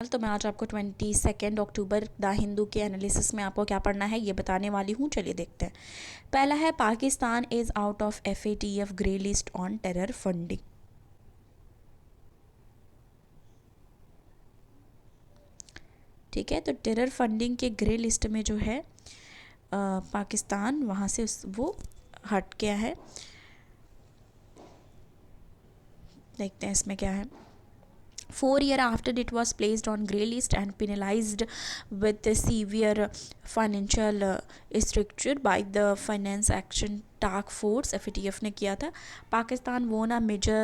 तो मैं आज आपको 22 अक्टूबर द हिंदू के एनालिसिस में आपको क्या पढ़ना है ये बताने वाली हूँ। चलिए देखते हैं। पहला है Pakistan is out of FATF grey list on terror funding. ठीक है, तो टेरर फंडिंग के ग्रे लिस्ट में जो है पाकिस्तान वहाँ से वो हट गया है। देखते हैं इसमें क्या है। 4 years after it was placed on grey list and penalized with a severe financial structure by the Finance Action Task Force FATF ने किया था। Pakistan won a major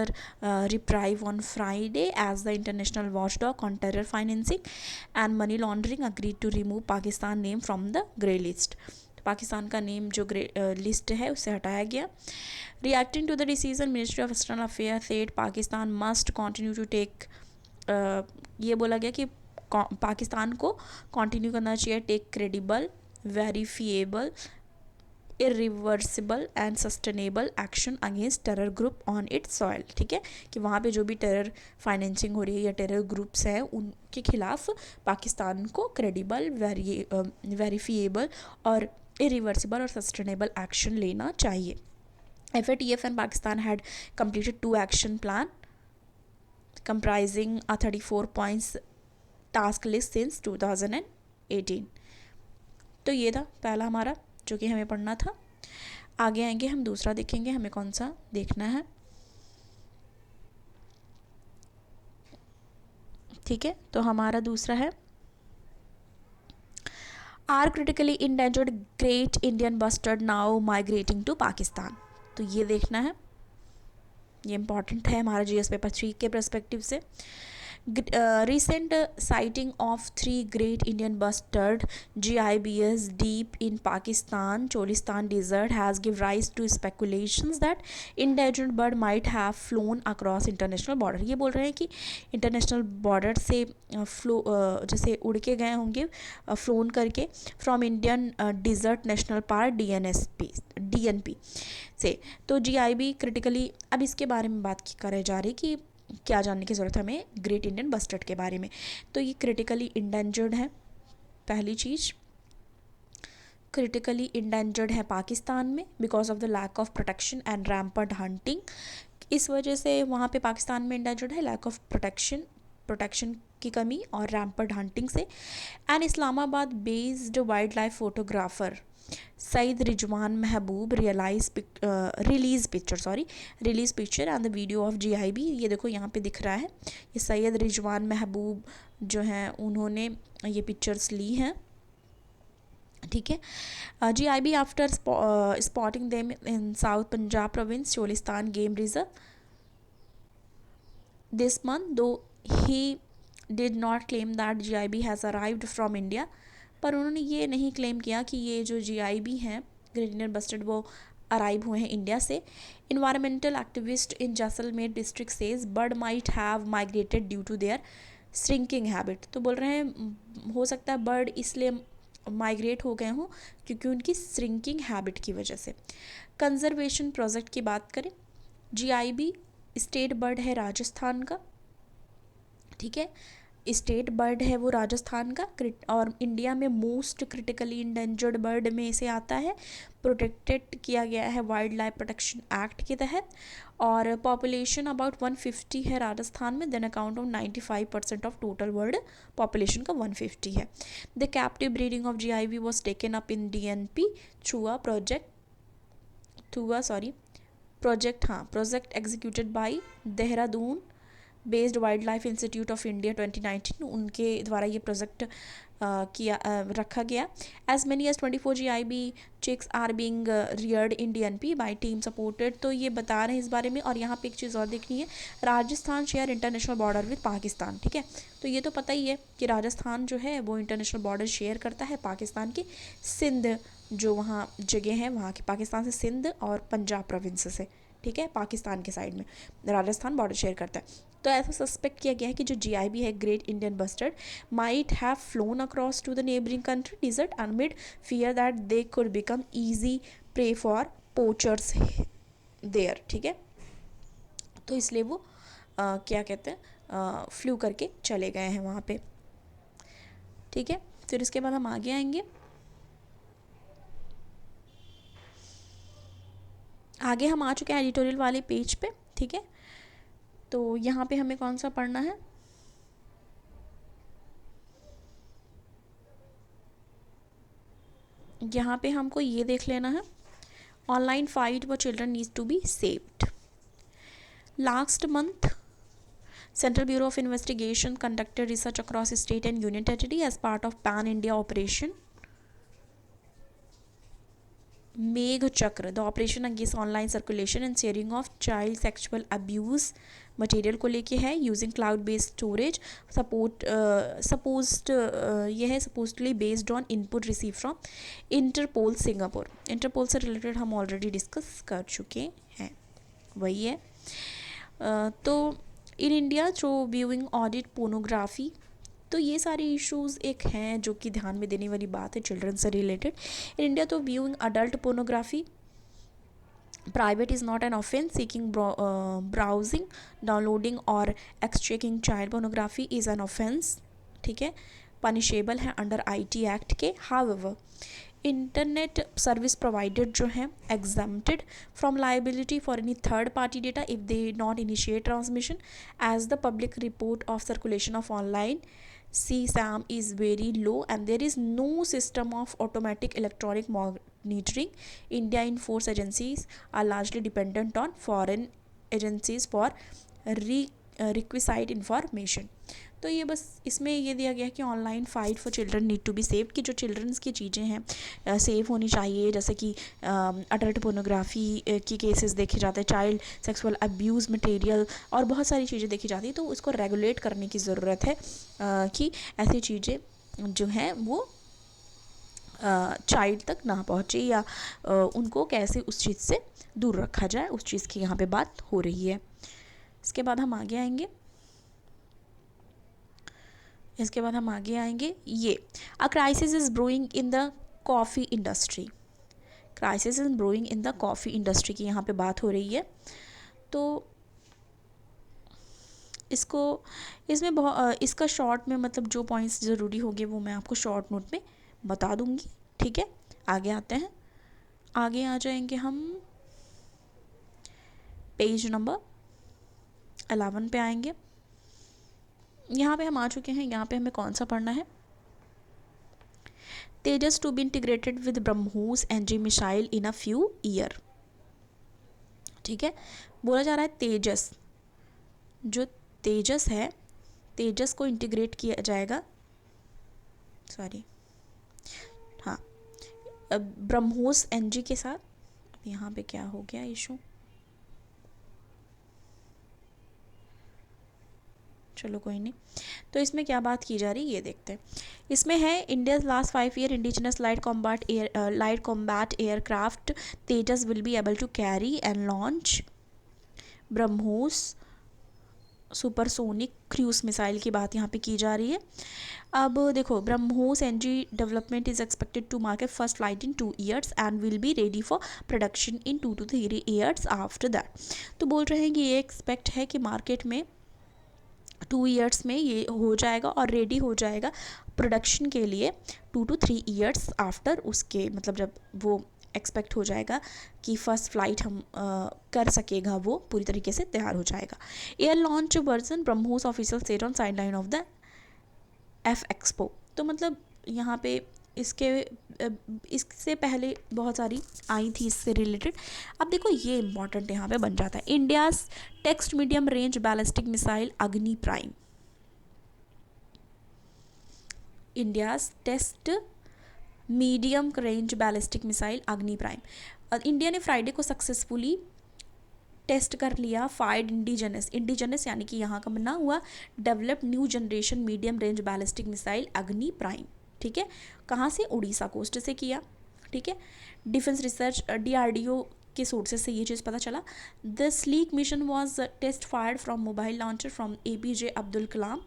reprieve on Friday as the international watchdog on terror financing and money laundering agreed to remove Pakistan name from the grey list। Pakistan का name जो grey list है उससे हटाया गया। Reacting to the decision ministry of external affair said Pakistan must continue to take ये बोला गया कि पाकिस्तान को कंटिन्यू करना चाहिए take credible verifiable irreversible and sustainable action against terror group on its soil. ठीक है, कि वहाँ पे जो भी टेरर फाइनेंसिंग हो रही है या टेरर ग्रुप्स हैं उनके खिलाफ पाकिस्तान को क्रेडिबल वेरीफिएबल और इरिवर्सिबल और सस्टेनेबल एक्शन लेना चाहिए। FATF and Pakistan had completed 2 action plan comprising a 34 points task list since 2018। तो ये था पहला हमारा जो कि हमें पढ़ना था। आगे आएंगे हम दूसरा देखेंगे हमें कौन सा देखना है। ठीक है, तो हमारा दूसरा है are critically endangered great Indian bustard now migrating to Pakistan. तो ये देखना है, ये इम्पॉर्टेंट है हमारा GS पेपर 3 के परस्पेक्टिव से। Recent sighting of 3 great Indian bustard GIBS deep in Pakistan Cholistan desert has given rise to speculations that endangered bird might have flown across international border। ये बोल रहे हैं कि इंटरनेशनल बॉर्डर से जैसे उड़ के गए होंगे फ्लोन करके from Indian desert national park DNP से। तो GIB क्रिटिकली, अब इसके बारे में बात करे जा रही कि क्या जानने की ज़रूरत है हमें ग्रेट इंडियन बस्टर्ड के बारे में। तो ये क्रिटिकली इंडेंजर्ड है। पहली चीज़ क्रिटिकली इंडेंजर्ड है पाकिस्तान में because of the lack of protection and rampant hunting. इस वजह से वहाँ पे पाकिस्तान में इंडेंजर्ड है, लैक ऑफ प्रोटेक्शन की कमी और रैम्पर्ट हंटिंग से। And Islamabad based wild life photographer Saeed Rizwan Mehboob release picture and the video of GIB। ये देखो यहाँ पे दिख रहा है, ये सैयद रिजवान महबूब जो हैं उन्होंने ये पिक्चर्स ली हैं। ठीक है, GIB after spotting them in south Punjab province Cholistan game reserve this month though he did not claim that GIB has arrived from India. पर उन्होंने ये नहीं क्लेम किया कि ये जो GIB हैं ग्रेट इंडियन बस्टर्ड वो अराइव हुए हैं इंडिया से। Environmental activist in Jaisalmer district says bird might have migrated due to their shrinking habit. तो बोल रहे हैं हो सकता है बर्ड इसलिए माइग्रेट हो गए हों क्योंकि उनकी श्रिंकिंग हैबिट की वजह से। कंजर्वेशन प्रोजेक्ट की बात करें, GIB स्टेट बर्ड है राजस्थान का। ठीक है, स्टेट बर्ड है वो राजस्थान का और इंडिया में मोस्ट क्रिटिकली इंडेंजर्ड बर्ड में से आता है। प्रोटेक्टेड किया गया है वाइल्ड लाइफ प्रोटेक्शन एक्ट के तहत और पॉपुलेशन अबाउट 150 है राजस्थान में। Then account of 95% of total world population का 150 है। The captive breeding of GIB was taken up in DNP through a project executed by Dehradun based wild life institute of India 2019। उनके द्वारा ये प्रोजेक्ट रखा गया। As many as 24 GIB chicks are being reared in DNP by team supported. तो ये बता रहे हैं इस बारे में। और यहाँ पे एक चीज़ और देखनी है, Rajasthan share international border with Pakistan. ठीक है, तो ये तो पता ही है कि राजस्थान जो है वो इंटरनेशनल बॉर्डर शेयर करता है पाकिस्तान के सिंध जो वहाँ जगह है वहाँ के, पाकिस्तान से सिंध और पंजाब प्रोविंस से। ठीक है, पाकिस्तान के साइड में राजस्थान बॉर्डर शेयर करता है। तो ऐसा सस्पेक्ट किया गया है कि जो GIB है great Indian bustard might have flown across to the neighbouring country desert amid fear that they could become easy prey for poachers there. ठीक है, तो इसलिए वो क्या कहते हैं फ्लू करके चले गए हैं वहाँ पे। ठीक है। फिर इसके बाद हम आगे आएंगे, आगे हम आ चुके हैं एडिटोरियल वाले पेज पे। ठीक है, तो यहाँ पे हमें कौन सा पढ़ना है, यहाँ पे हमको ये देख लेना है, online fight for children needs to be saved. Last month Central Bureau of Investigation conducted research across state and union territory as part of Pan-India Operation Megh Chakra. The operation against online circulation and sharing of child sexual abuse material को लेके है, using cloud based storage supposed, ये है supposedly based on input receive from Interpol Singapore. Interpol से related हम already discuss कर चुके हैं, वही है। तो in India through viewing audit pornography, तो ये सारे इश्यूज़ एक हैं जो कि ध्यान में देने वाली बात है चिल्ड्रन से रिलेटेड। इन इंडिया तो viewing adult pornography private is not an offense, seeking browsing, downloading और extracting child pornography is an offense। ठीक है, punishable है अंडर IT एक्ट के। however इंटरनेट सर्विस प्रोवाइडर जो हैं exempted from liability for any third party data if they not initiate transmission as the public report of circulation of online CSAM is very low and there is no system of automatic electronic monitoring. India in force agencies are largely dependent on foreign agencies for requisite information। तो ये बस इसमें ये दिया गया कि online fight for children need to be safe, कि जो चिल्ड्रंस की चीज़ें हैं सेफ होनी चाहिए, जैसे कि अडल्ट पोर्नोग्राफी की केसेस देखे जाते हैं, चाइल्ड सेक्सुअल अब्यूज़ मटेरियल और बहुत सारी चीज़ें देखी जाती हैं। तो उसको रेगुलेट करने की ज़रूरत है कि ऐसी चीज़ें जो हैं वो चाइल्ड तक ना पहुँचे या उनको कैसे उस चीज़ से दूर रखा जाए, उस चीज़ की यहाँ पे बात हो रही है। इसके बाद हम आगे आएंगे, ये a crisis is brewing in the coffee industry. Crisis is brewing in the coffee industry की यहाँ पे बात हो रही है। तो इसमें बहुत इसका शॉर्ट में मतलब जो पॉइंट्स ज़रूरी होंगे वो मैं आपको शॉर्ट नोट में बता दूँगी। ठीक है, आगे आते हैं, आगे आ जाएंगे हम पेज नंबर 11 पे आएंगे। यहाँ पे हम आ चुके हैं, यहाँ पे हमें कौन सा पढ़ना है, Tejas to be integrated with BrahMos energy missile in a few year. ठीक है, बोला जा रहा है तेजस, जो तेजस है, तेजस को इंटीग्रेट किया जाएगा, सॉरी हाँ, ब्रह्मोस एनर्जी के साथ। अब यहाँ पे क्या हो गया इशू, चलो कोई नहीं। तो इसमें क्या बात की जा रही है ये देखते हैं। इसमें है India's last 5 year indigenous light combat aircraft Tejas will be able to carry and launch BrahMos supersonic cruise missile की बात यहाँ पे की जा रही है। अब देखो, BrahMos NG development is expected to market first flight in 2 years and will be ready for production in 2 to 3 years after that. तो बोल रहे हैं कि ये एक्सपेक्ट है कि मार्केट में 2 years में ये हो जाएगा और रेडी हो जाएगा प्रोडक्शन के लिए 2 to 3 years आफ्टर उसके, मतलब जब वो एक्सपेक्ट हो जाएगा कि फ़र्स्ट फ्लाइट हम कर सकेगा, वो पूरी तरीके से तैयार हो जाएगा। Air launch version BrahMos official state on side line of the F expo. तो मतलब यहाँ पे इससे पहले बहुत सारी आई थी इससे रिलेटेड। अब देखो ये इम्पॉर्टेंट यहाँ पे बन जाता है, India's text medium range ballistic missile Agni prime. India's test medium range ballistic missile Agni prime. India ने फ्राइडे को सक्सेसफुली टेस्ट कर लिया फाइड इंडिजिनस यानी कि यहाँ का बना हुआ developed new generation medium range ballistic missile Agni prime. ठीक है, कहाँ से, उड़ीसा कोस्ट से किया। ठीक है, डिफेंस रिसर्च DRDO के सोर्सेज से ये चीज़ पता चला। The sleek mission was test fired from mobile launcher from APJ Abdul Kalam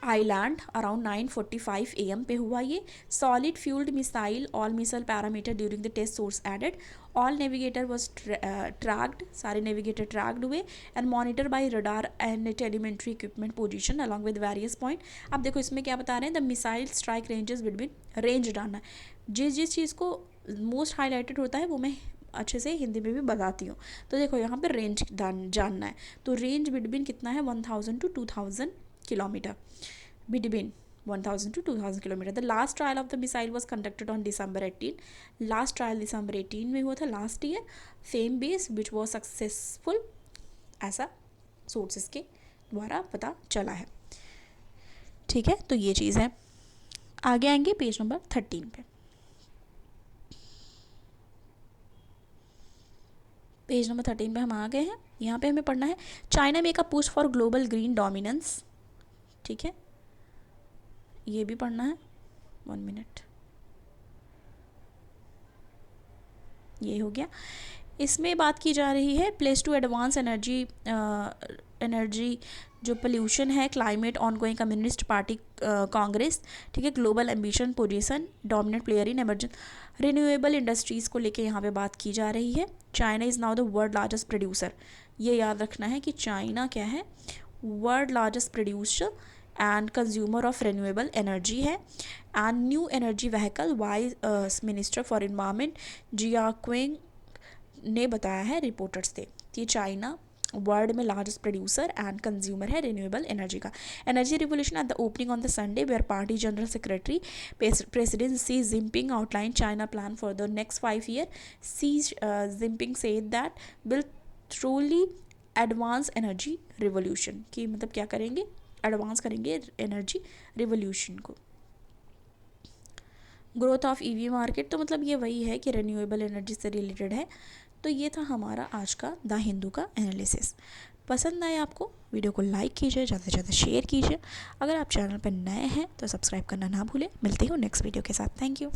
island around 9:45 AM पे हुआ ये। Solid fuelled missile all missile parameter during the test source added. All navigator was tracked, सारे नेविगेटर ट्रैक्ड हुए and monitor by radar and telemetry equipment position along with various point. अब देखो इसमें क्या बता रहे हैं, the missile strike ranges between, range जानना है, जिस चीज़ को मोस्ट हाईलाइटेड होता है वो मैं अच्छे से हिंदी में भी बताती हूँ। तो देखो यहाँ पर रेंज जानना है, तो रेंज बिटवीन कितना है 1000 to 2000 kilometre, between 1000 to 2000 kilometre. The last trial of the missile was conducted on December 18। Last trial December 18 में हुआ था, last year, same base which was successful, ऐसा सोर्सेस के द्वारा पता चला है। ठीक है, तो ये चीज़ है। आगे आएंगे पेज नंबर 13 पे। पेज नंबर 13 पे हम आ गए हैं। यहाँ पे हमें पढ़ना है China make a push for global green dominance. ठीक है, ये भी पढ़ना है, 1 मिनट, ये हो गया। इसमें बात की जा रही है प्लेस टू एडवांस एनर्जी जो पोल्यूशन है, climate, ongoing Communist Party Congress. ठीक है, global ambition position, dominant player in emergent renewable industries को लेके यहाँ पे बात की जा रही है। China is now the world largest producer, ये याद रखना है कि चाइना क्या है, world largest producer and consumer of renewable energy है। And new energy vehicle vice minister for environment Jia क्वेंग ने बताया है रिपोर्टर्स थे कि चाइना वर्ल्ड में लार्जेस्ट प्रोड्यूसर एंड कंज्यूमर है रिन्यूएबल एनर्जी का। Energy revolution at the opening on the Sunday where party general secretary president C Jinping outline China plan for the next 5 years। C Jinping said that will truly advance energy revolution, की मतलब क्या करेंगे, advance करेंगे energy revolution को। Growth of EV market, तो मतलब ये वही है कि रिन्यूएबल एनर्जी से रिलेटेड है। तो ये था हमारा आज का द हिंदू का एनालिसिस। पसंद आए आपको, वीडियो को लाइक कीजिए, ज़्यादा से ज़्यादा शेयर कीजिए। अगर आप चैनल पर नए हैं तो सब्सक्राइब करना ना भूलें। मिलते हैं नेक्स्ट वीडियो के साथ। Thank you.